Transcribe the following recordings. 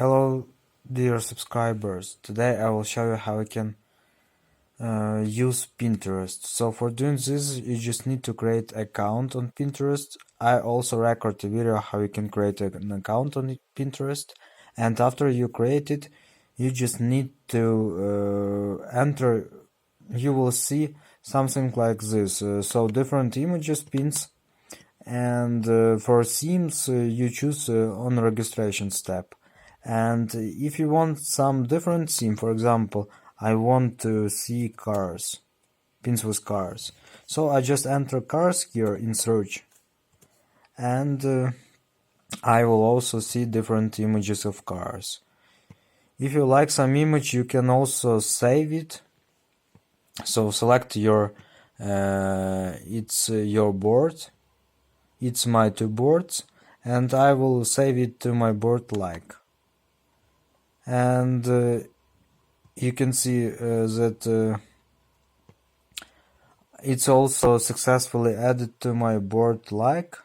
Hello dear subscribers, today I will show you how you can use Pinterest. So for doing this you just need to create an account on Pinterest. I also record a video how you can create an account on Pinterest, and after you create it you just need to enter. You will see something like this, so different images, pins, and for themes you choose on registration step. And if you want some different theme, for example, I want to see cars, pins with cars, so I just enter cars here in search, and I will also see different images of cars. If you like some image, you can also save it. So select your your board. It's my two boards, and I will save it to my board like. And you can see that it's also successfully added to my board like.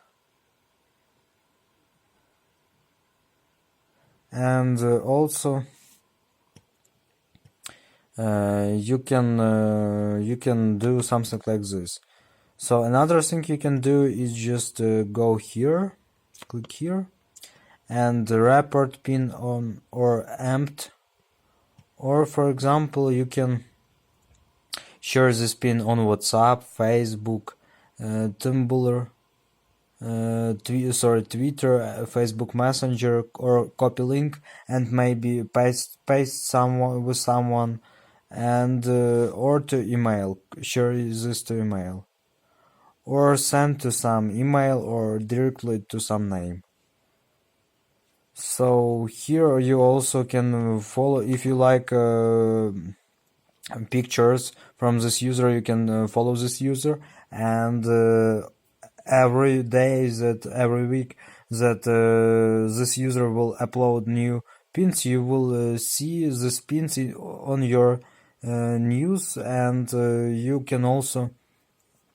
And also you can do something like this. So another thing you can do is just go here, click here, and report pin on or empty. Or for example, you can share this pin on WhatsApp, Facebook, Tumblr, Twitter, Facebook Messenger, or copy link and maybe paste someone with someone, and or to email, share this to email, or send to some email or directly to some name. So here you also can follow, if you like pictures from this user, you can follow this user, and every week that this user will upload new pins, you will see these pins on your news, and you can also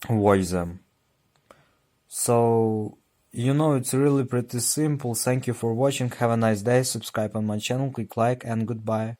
watch them. So it's really pretty simple. Thank you for watching. Have a nice day. Subscribe on my channel, click like, and goodbye.